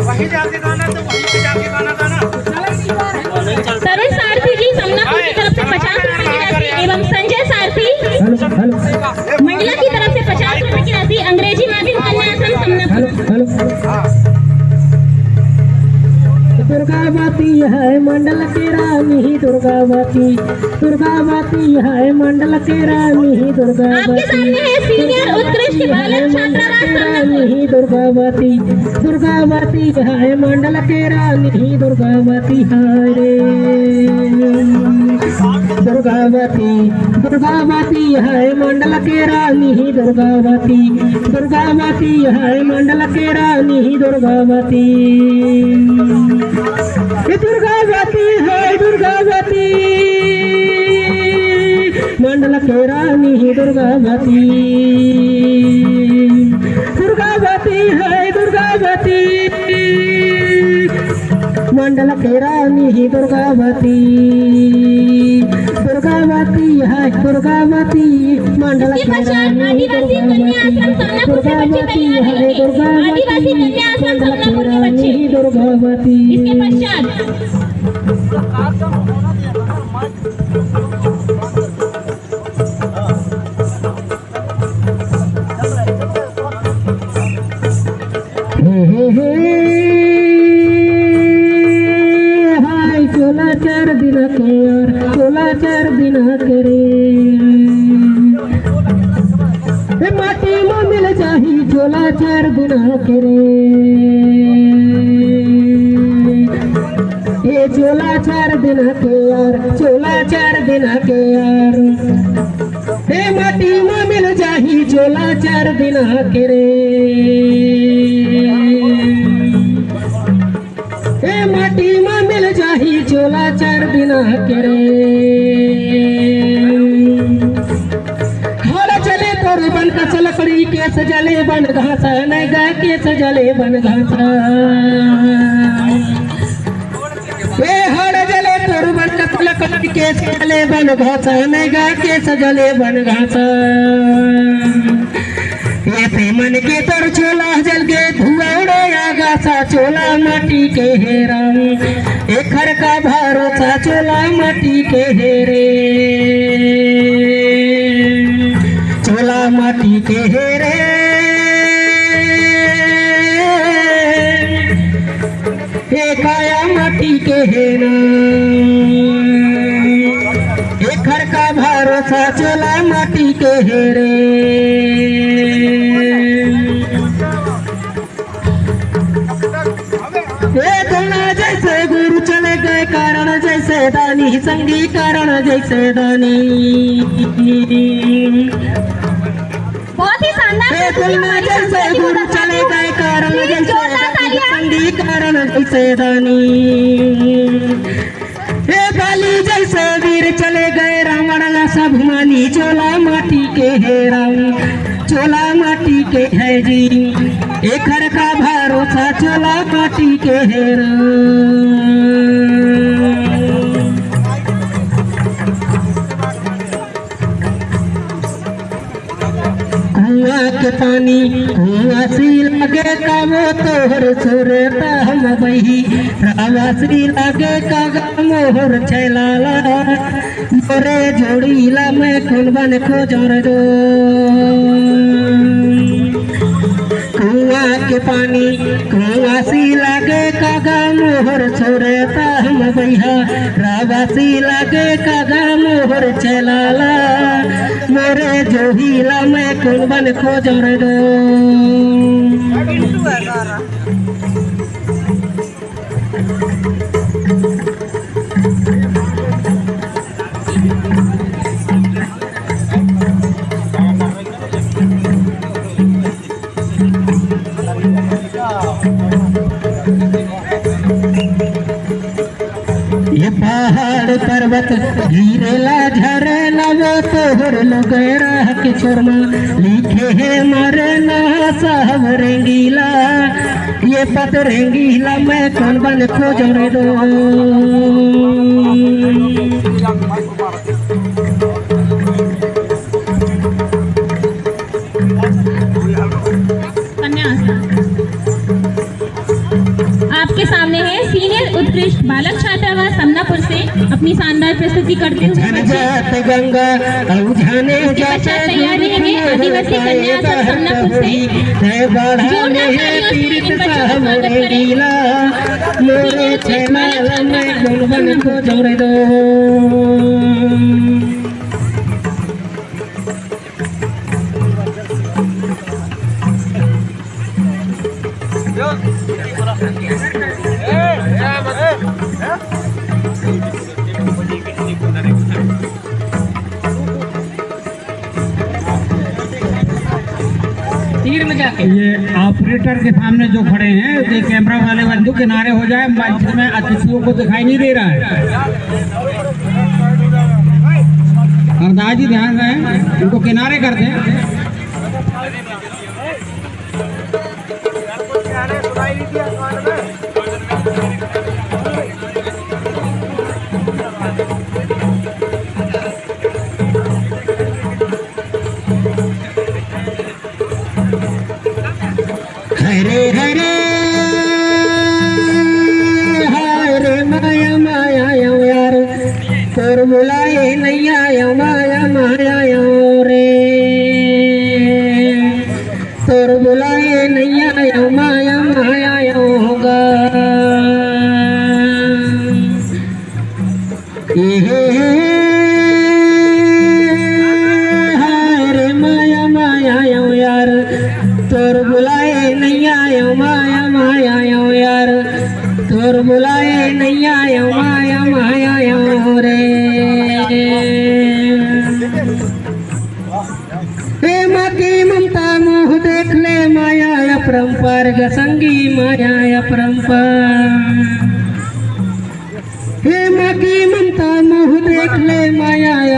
वहीं जाके गाना तो वहीं पे जाके गाना था ना। तरुण सारथी जी समनापुर की तरफ से 50 रुपए की राशि एवं संजय सारथी मंडला की तरफ से 50 रुपए की राशि अंग्रेजी माध्यम कन्या आश्रम समनापुर। दुर्गावती है मंडल के रानी दुर्गावती दुर्गावती है मंडल के रानी आपके दुर्गावती सामने है सीनियर उत्कृष्ट बालक छात्रावास समनापुर। दुर्गावती दुर्गावती है मंडल के रानी दुर्गावती है रे दुर्गावती दुर्गावती है मंडल के रानी दुर्गावती दुर्गावती है मंडल के रानी दुर्गावती ये दुर्गावती है दुर्गावती मंडल के रानी दुर्गावती दुर्गावती है दुर्गावती मंडल के रानी दुर्गावती दुर्गावती है दुर्गावती मंडल इसके के पश्चात रानी आदिवासी कन्या आश्रम दुर्गावती समनापुर के बच्चे दुर्गावती तैयार है हैं। आदिवासी कन्या आश्रम समनापुर के बच्चे। दुर्गावती इसके पश्चात हाय चोला 4 दिन के यार चोला 4 दिन करे माटी में मिल जाही चोला 4 दिन करे ये चोला 4 दिन के यार चोला 4 दिन के यार हे माटी में मिल जाही चोला 4 दिन के रे हे माटी में मिल जाही चोला 4 दिन के रे हर चले तोर बन का लकड़ी के सजले बन घासा नहीं गा के सजले बन घासा ए हर जले तोर बन का लकड़ी के सजले बन घासा नहीं गा के सजले बन घासा ये प्रेमन के तोर चोला जल के धुआं उड़े आगासा चोला माटी के हेराम एक हर का भरोसा चोला माटी के हेरे चोला माटी के हेरे ए काया माटी के हेरा एक हर का भरोसा चोला माटी के हेरे जैसे गुरु चले गए कारण जैसे दानी संगी कारण जैसे दानी बहुत ही शानदार जैसे गुरु चले गए कारण जैसे दानी संगी कारण जैसे दानी हे बाली जैसे वीर चले गए रावण सब मानी चोला माटी के है राम चोला माटी के है जी एक हर का भरोसा चोला माटी के है कुआं के पानी कुआं सी लगे का वो तोहर सुरता हम बही रावा श्री लगे का मोहर छैलाला मोरे जोड़ीला मैं कौन बन खोजर दो कुआं के पानी कुआं सी लगे कागा मोहर छोड़ता हम भैया रावासी लगे कागा मोहर चलाला मोरे जोहीला मैं कौन बन खोजर दो ये पहाड़ पर्वत गिरेला झरेला वो तोहर लगेरा के छोरमा लिखे है मरना साहब रेंगीला ये पत रेंगीला मैं कौन बन खोजर दो कन्या आपके सामने है सीनियर उत्कृष्ट बालक छात्रावास समनापुर से अपनी शानदार प्रस्तुति करते हुए झन जात गंगा उझाने उसके पश्चात तैयार रहेंगे आदिवासी कन्या आश्रम समनापुर से जोरदार तालियों से इन बच्चों का स्वागत करें। मोरे छेला में गुनगुन को जोड़ दो। ये ऑपरेटर के सामने जो खड़े हैं ये कैमरा वाले बंधु किनारे हो जाए, मंच में अतिथियों को दिखाई नहीं दे रहा है। अरदास जी ध्यान रहे, इनको किनारे कर दें। हरे हरे हरे माया माया यार तोर बुलाए नैया माया माया रे तोर बुलाए नैया माया माया होगा हरे माया माया यार तोर बुलाए नैया माया माया यार तोर बुलाए नैया माया माया रे हे माँ की ममता मोह देख ले माया अपरंपार गसंगी माया अपरंपार